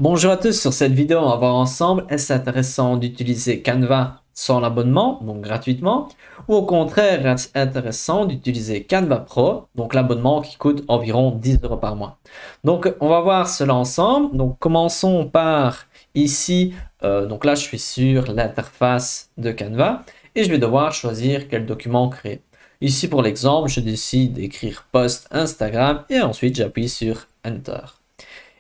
Bonjour à tous, sur cette vidéo on va voir ensemble est-ce intéressant d'utiliser Canva sans l'abonnement, donc gratuitement, ou au contraire est-ce intéressant d'utiliser Canva Pro, donc l'abonnement qui coûte environ 10 € par mois. Donc on va voir cela ensemble. Donc commençons par ici, donc là je suis sur l'interface de Canva et je vais devoir choisir quel document créer. Ici pour l'exemple, je décide d'écrire post Instagram et ensuite j'appuie sur Enter.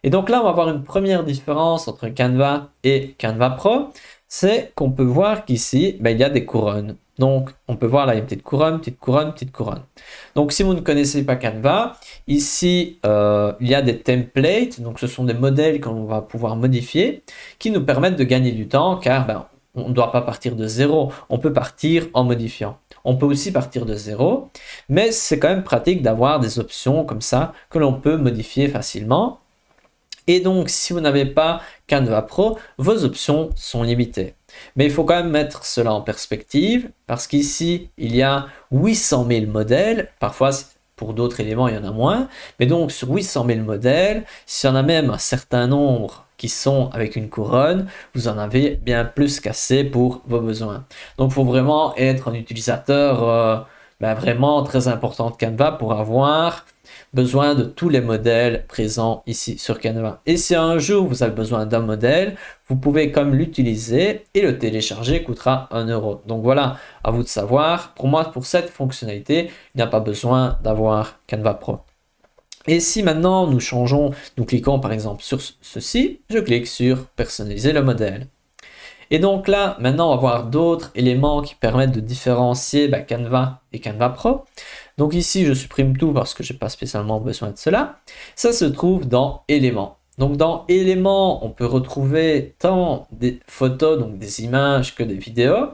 Et donc là, on va voir une première différence entre Canva et Canva Pro, c'est qu'on peut voir qu'ici, il y a des couronnes. Donc, on peut voir là, il y a une petite couronne, petite couronne, petite couronne. Donc, si vous ne connaissez pas Canva, ici, il y a des templates. Donc, ce sont des modèles qu'on va pouvoir modifier qui nous permettent de gagner du temps car on ne doit pas partir de zéro. On peut partir en modifiant. On peut aussi partir de zéro, mais c'est quand même pratique d'avoir des options comme ça que l'on peut modifier facilement. Et donc, si vous n'avez pas Canva Pro, vos options sont limitées. Mais il faut quand même mettre cela en perspective parce qu'ici, il y a 800 000 modèles. Parfois, pour d'autres éléments, il y en a moins. Mais donc, sur 800 000 modèles, s'il y en a même un certain nombre qui sont avec une couronne, vous en avez bien plus qu'assez pour vos besoins. Donc, il faut vraiment être un utilisateur vraiment très important de Canva pour avoir besoin de tous les modèles présents ici sur Canva. Et si un jour vous avez besoin d'un modèle, vous pouvez comme l'utiliser et le télécharger coûtera 1 €. Donc voilà, à vous de savoir. Pour moi, pour cette fonctionnalité, il n'y a pas besoin d'avoir Canva Pro. Et si maintenant nous changeons, nous cliquons par exemple sur ceci, je clique sur personnaliser le modèle. Et donc là, maintenant, on va voir d'autres éléments qui permettent de différencier Canva et Canva Pro. Donc ici, je supprime tout parce que je n'ai pas spécialement besoin de cela. Ça se trouve dans Éléments. Donc dans Éléments, on peut retrouver tant des photos, donc des images, que des vidéos.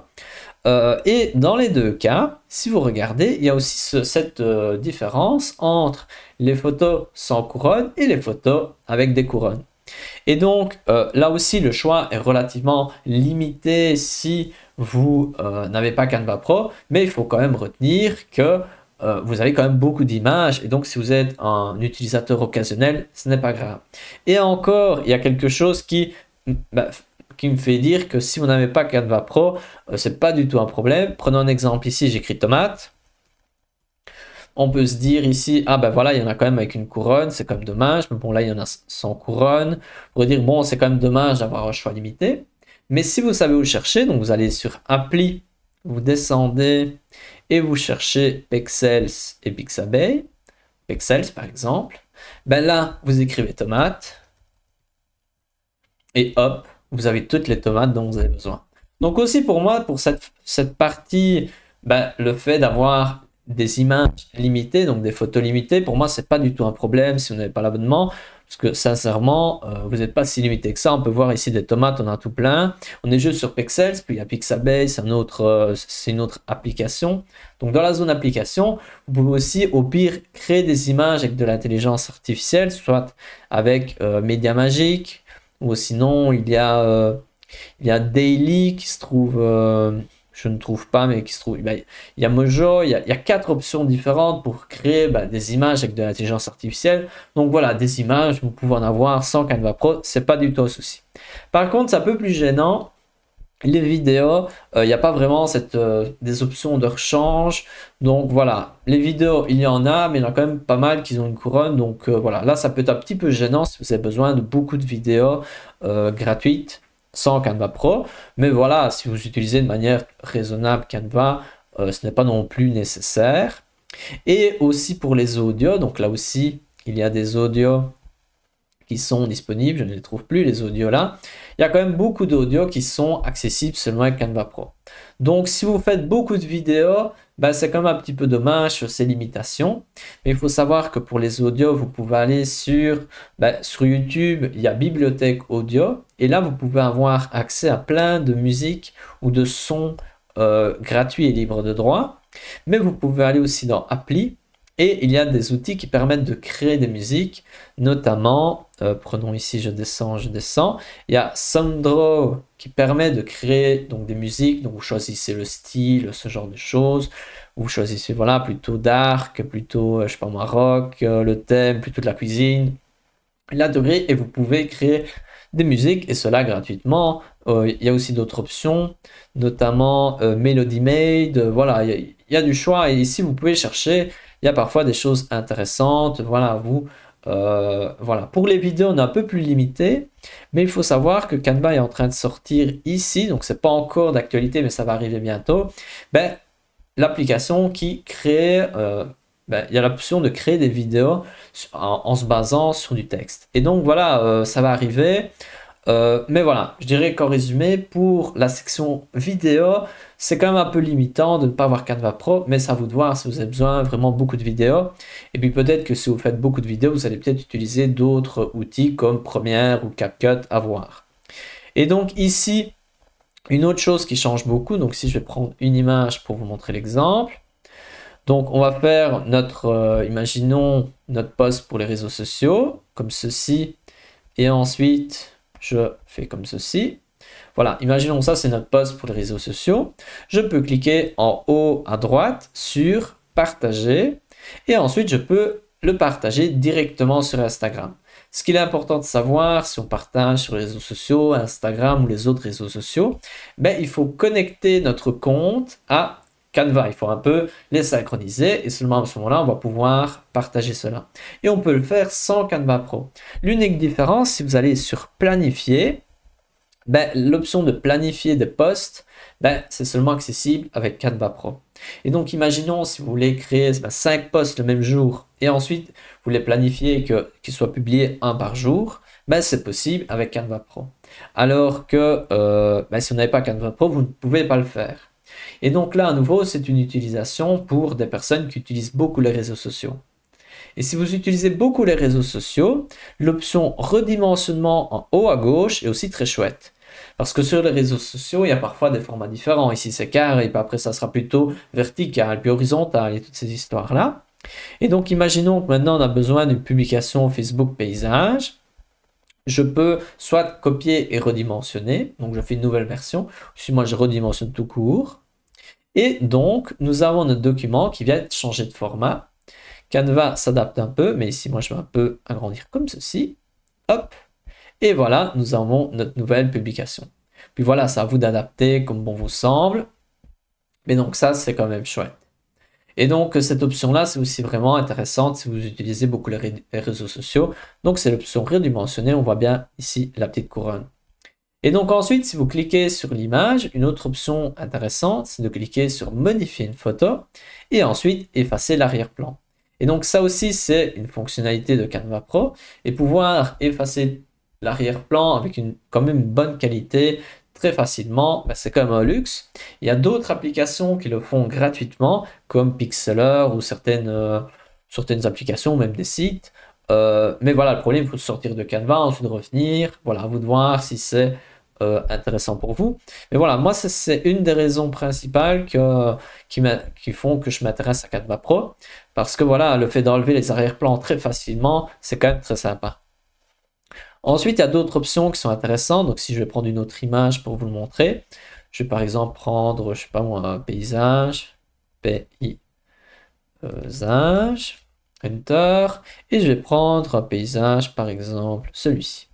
Et dans les deux cas, si vous regardez, il y a aussi cette différence entre les photos sans couronne et les photos avec des couronnes. Et donc, là aussi, le choix est relativement limité si vous n'avez pas Canva Pro, mais il faut quand même retenir que vous avez quand même beaucoup d'images, et donc si vous êtes un utilisateur occasionnel, ce n'est pas grave. Et encore, il y a quelque chose qui me fait dire que si vous n'avez pas Canva Pro, ce n'est pas du tout un problème. Prenons un exemple ici, j'écris tomate. On peut se dire ici, ah ben voilà, il y en a quand même avec une couronne, c'est quand même dommage. Mais bon, là, il y en a sans couronne. On pourrait dire, bon, c'est quand même dommage d'avoir un choix limité. Mais si vous savez où chercher, donc vous allez sur Appli, vous descendez et vous cherchez Pexels et Pixabay. Pexels, par exemple. Ben là, vous écrivez tomate. Et hop, vous avez toutes les tomates dont vous avez besoin. Donc aussi pour moi, pour cette partie, le fait d'avoir des images limitées, donc des photos limitées, pour moi, c'est pas du tout un problème si vous n'avez pas l'abonnement. Parce que sincèrement, vous n'êtes pas si limité que ça. On peut voir ici des tomates, on a tout plein. On est juste sur Pexels, puis il y a Pixabay, c'est une autre application. Donc dans la zone application, vous pouvez aussi au pire créer des images avec de l'intelligence artificielle, soit avec Médiamagick, ou sinon il y a Daily qui se trouve, je ne trouve pas, mais qui se trouve, il y a Mojo, il y a 4 options différentes pour créer des images avec de l'intelligence artificielle. Donc voilà, des images, vous pouvez en avoir sans Canva Pro, c'est pas du tout un souci. Par contre, c'est un peu plus gênant. Les vidéos, il n'y a pas vraiment des options de rechange. Donc voilà, les vidéos, il y en a, mais il y en a quand même pas mal qui ont une couronne. Donc voilà, là, ça peut être un petit peu gênant si vous avez besoin de beaucoup de vidéos gratuites sans Canva Pro. Mais voilà, si vous utilisez de manière raisonnable Canva, ce n'est pas non plus nécessaire. Et aussi pour les audios, donc là aussi, il y a des audios qui sont disponibles, je ne les trouve plus les audios là. Il y a quand même beaucoup d'audios qui sont accessibles seulement avec Canva Pro. Donc si vous faites beaucoup de vidéos, c'est quand même un petit peu dommage sur ces limitations. Mais il faut savoir que pour les audios, vous pouvez aller sur YouTube, il y a Bibliothèque Audio. Et là, vous pouvez avoir accès à plein de musiques ou de sons gratuits et libres de droit. Mais vous pouvez aller aussi dans Appli. Et il y a des outils qui permettent de créer des musiques, notamment, prenons ici, je descends, il y a Sounddraw qui permet de créer donc, des musiques, donc vous choisissez le style, ce genre de choses, vous choisissez voilà, plutôt dark, plutôt, je sais pas moi, rock, le thème, plutôt de la cuisine, la durée, et vous pouvez créer des musiques et cela gratuitement. Il y a aussi d'autres options, notamment Melody Made. Voilà, il y a du choix et ici vous pouvez chercher. Il y a parfois des choses intéressantes. Voilà, voilà. Pour les vidéos, on est un peu plus limité, mais il faut savoir que Canva est en train de sortir ici, donc c'est pas encore d'actualité, mais ça va arriver bientôt. Ben, l'application qui crée, il y a l'option de créer des vidéos en se basant sur du texte. Et donc voilà, ça va arriver. Mais voilà, je dirais qu'en résumé, pour la section vidéo, c'est quand même un peu limitant de ne pas avoir Canva Pro, mais c'est à vous de voir si vous avez besoin vraiment beaucoup de vidéos. Et puis peut-être que si vous faites beaucoup de vidéos, vous allez peut-être utiliser d'autres outils comme Premiere ou CapCut à voir. Et donc ici, une autre chose qui change beaucoup, donc si je vais prendre une image pour vous montrer l'exemple. Donc on va faire notre, imaginons notre post pour les réseaux sociaux, comme ceci, et ensuite je fais comme ceci. Voilà, imaginons ça, c'est notre post pour les réseaux sociaux. Je peux cliquer en haut à droite sur partager et ensuite je peux le partager directement sur Instagram. Ce qu'il est important de savoir, si on partage sur les réseaux sociaux, Instagram ou les autres réseaux sociaux, ben, il faut connecter notre compte à Canva. Il faut un peu les synchroniser et seulement à ce moment-là, on va pouvoir partager cela. Et on peut le faire sans Canva Pro. L'unique différence, si vous allez sur planifier, ben, l'option de planifier des posts, ben, c'est seulement accessible avec Canva Pro. Et donc, imaginons si vous voulez créer 5 posts le même jour et ensuite vous les planifiez qu'ils soient publiés un par jour, ben, c'est possible avec Canva Pro. Alors que ben, si vous n'avez pas Canva Pro, vous ne pouvez pas le faire. Et donc là, à nouveau, c'est une utilisation pour des personnes qui utilisent beaucoup les réseaux sociaux. Et si vous utilisez beaucoup les réseaux sociaux, l'option redimensionnement en haut à gauche est aussi très chouette. Parce que sur les réseaux sociaux, il y a parfois des formats différents. Ici, c'est carré, et puis après, ça sera plutôt vertical, puis horizontal, et toutes ces histoires-là. Et donc, imaginons que maintenant, on a besoin d'une publication Facebook paysage. Je peux soit copier et redimensionner. Donc, je fais une nouvelle version. Si moi, je redimensionne tout court. Et donc, nous avons notre document qui vient de changer de format. Canva s'adapte un peu, mais ici, moi, je vais un peu agrandir comme ceci. Hop. Et voilà, nous avons notre nouvelle publication. Puis voilà, c'est à vous d'adapter comme bon vous semble. Mais donc ça, c'est quand même chouette. Et donc, cette option-là, c'est aussi vraiment intéressante si vous utilisez beaucoup les réseaux sociaux. Donc, c'est l'option redimensionner. On voit bien ici la petite couronne. Et donc ensuite, si vous cliquez sur l'image, une autre option intéressante, c'est de cliquer sur modifier une photo et ensuite effacer l'arrière-plan. Et donc ça aussi, c'est une fonctionnalité de Canva Pro et pouvoir effacer l'arrière-plan avec quand même une bonne qualité très facilement, ben, c'est quand même un luxe. Il y a d'autres applications qui le font gratuitement comme Pixlr ou certaines applications, même des sites. Mais voilà, le problème, il faut sortir de Canva, ensuite revenir. Voilà, à vous de voir si c'est intéressant pour vous. Mais voilà, moi, c'est une des raisons principales qui font que je m'intéresse à Canva Pro. Parce que voilà, le fait d'enlever les arrière-plans très facilement, c'est quand même très sympa. Ensuite, il y a d'autres options qui sont intéressantes. Donc, si je vais prendre une autre image pour vous le montrer, je vais par exemple prendre, je sais pas moi, un paysage, paysage, Enter, et je vais prendre un paysage, par exemple, celui-ci.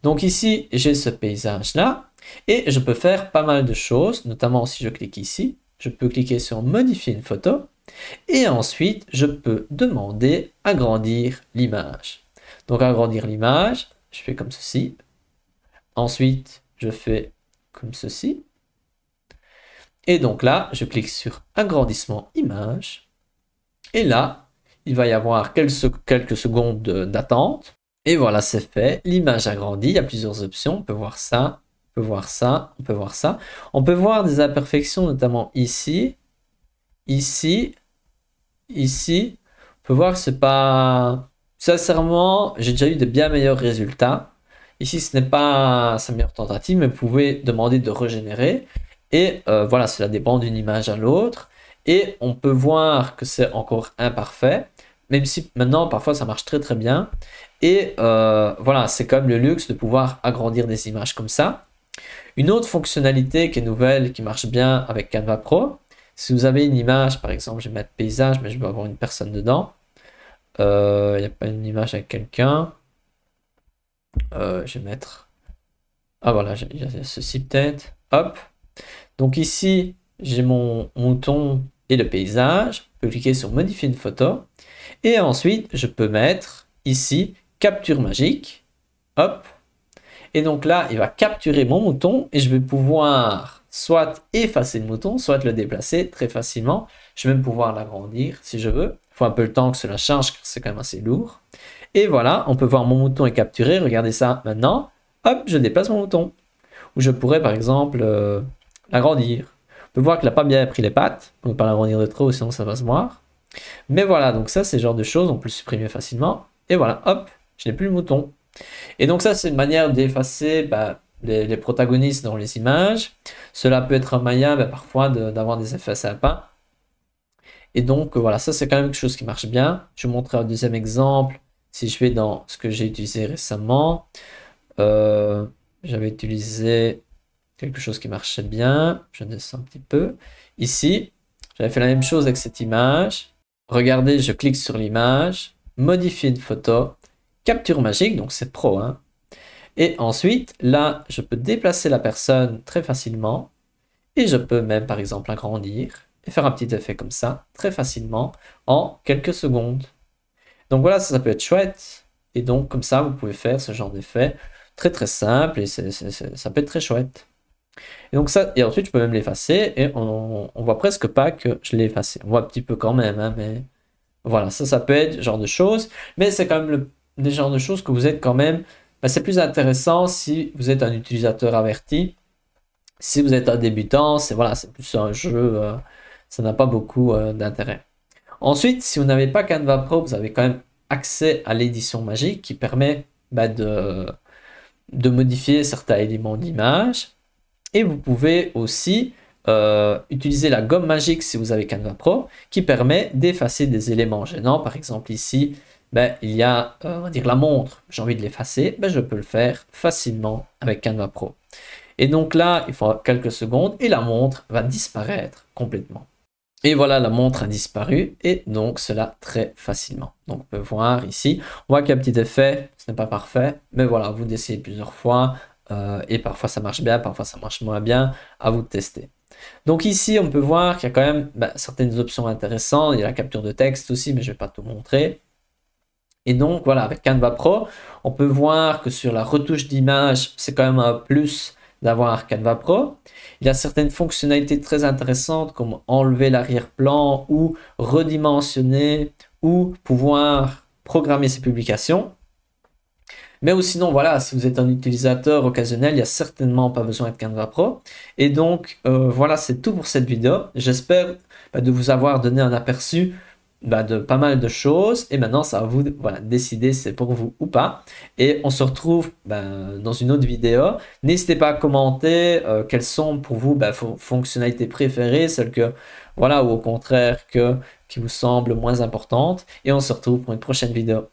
Donc ici, j'ai ce paysage-là, et je peux faire pas mal de choses, notamment si je clique ici, je peux cliquer sur modifier une photo, et ensuite, je peux demander agrandir l'image. Donc agrandir l'image, je fais comme ceci. Ensuite, je fais comme ceci. Et donc là, je clique sur agrandissement image. Et là, il va y avoir quelques secondes d'attente. Et voilà, c'est fait. L'image agrandie, il y a plusieurs options. On peut voir ça, on peut voir ça, on peut voir ça. On peut voir des imperfections, notamment ici, ici, ici. On peut voir que c'est pas... Sincèrement, j'ai déjà eu de bien meilleurs résultats. Ici, ce n'est pas sa meilleure tentative, mais vous pouvez demander de régénérer. Et voilà, cela dépend d'une image à l'autre. Et on peut voir que c'est encore imparfait, même si maintenant, parfois, ça marche très très bien. Et voilà, c'est comme le luxe de pouvoir agrandir des images comme ça. Une autre fonctionnalité qui est nouvelle, qui marche bien avec Canva Pro, si vous avez une image, par exemple, je vais mettre paysage, mais je veux avoir une personne dedans. Il n'y a pas une image avec quelqu'un. Je vais mettre... Ah voilà, il y a ceci peut-être. Hop. Donc ici, j'ai mon mouton et le paysage. Je peux cliquer sur modifier une photo. Et ensuite, je peux mettre ici capture magique. Hop. Et donc là, il va capturer mon mouton et je vais pouvoir soit effacer le mouton, soit le déplacer très facilement. Je vais même pouvoir l'agrandir si je veux. Il faut un peu le temps que cela change car c'est quand même assez lourd. Et voilà, on peut voir mon mouton est capturé. Regardez ça maintenant. Hop, je déplace mon mouton. Ou je pourrais par exemple l'agrandir. On peut voir qu'il n'a pas bien pris les pattes. On ne peut pas l'agrandir de trop sinon ça va se voir. Mais voilà, donc ça c'est le genre de choses, on peut le supprimer facilement. Et voilà, hop, je n'ai plus le mouton. Et donc ça c'est une manière d'effacer les protagonistes dans les images. Cela peut être un moyen parfois d'avoir des effets sympas. Et donc voilà, ça c'est quand même quelque chose qui marche bien. Je vais vous montrer un deuxième exemple. Si je vais dans ce que j'ai utilisé récemment, j'avais utilisé quelque chose qui marchait bien. Je descends un petit peu. Ici, j'avais fait la même chose avec cette image. Regardez, je clique sur l'image, modifier une photo, capture magique, donc c'est pro, hein. Et ensuite, là, je peux déplacer la personne très facilement. Et je peux même, par exemple, agrandir et faire un petit effet comme ça, très facilement, en quelques secondes. Donc voilà, ça peut être chouette. Et donc, comme ça, vous pouvez faire ce genre d'effet très très simple et ça peut être très chouette. Et donc ça, et ensuite, je peux même l'effacer et on voit presque pas que je l'ai effacé. On voit un petit peu quand même, hein, mais voilà, ça peut être ce genre de choses. Mais c'est quand même des genres de choses que vous êtes quand même... c'est plus intéressant si vous êtes un utilisateur averti. Si vous êtes un débutant, c'est voilà, c'est plus un jeu, ça n'a pas beaucoup d'intérêt. Ensuite, si vous n'avez pas Canva Pro, vous avez quand même accès à l'édition magique qui permet de modifier certains éléments d'image. Et vous pouvez aussi utiliser la gomme magique si vous avez Canva Pro qui permet d'effacer des éléments gênants. Par exemple ici, il y a on va dire la montre, j'ai envie de l'effacer, je peux le faire facilement avec Canva Pro. Et donc là, il faut quelques secondes et la montre va disparaître complètement. Et voilà, la montre a disparu et donc cela très facilement. Donc on peut voir ici, on voit qu'il y a un petit effet, ce n'est pas parfait, mais voilà, vous essayez plusieurs fois et parfois ça marche bien, parfois ça marche moins bien, à vous de tester. Donc ici, on peut voir qu'il y a quand même certaines options intéressantes, il y a la capture de texte aussi, mais je ne vais pas tout montrer. Et donc voilà, avec Canva Pro, on peut voir que sur la retouche d'image, c'est quand même un plus d'avoir Canva Pro. Il y a certaines fonctionnalités très intéressantes comme enlever l'arrière-plan ou redimensionner ou pouvoir programmer ses publications. Mais sinon, voilà, si vous êtes un utilisateur occasionnel, il n'y a certainement pas besoin de Canva Pro. Et donc, voilà, c'est tout pour cette vidéo. J'espère de vous avoir donné un aperçu de pas mal de choses. Et maintenant, c'est à vous de décider si c'est pour vous ou pas. Et on se retrouve dans une autre vidéo. N'hésitez pas à commenter quelles sont pour vous vos fonctionnalités préférées, celles que, voilà, ou au contraire qui vous semblent moins importantes. Et on se retrouve pour une prochaine vidéo.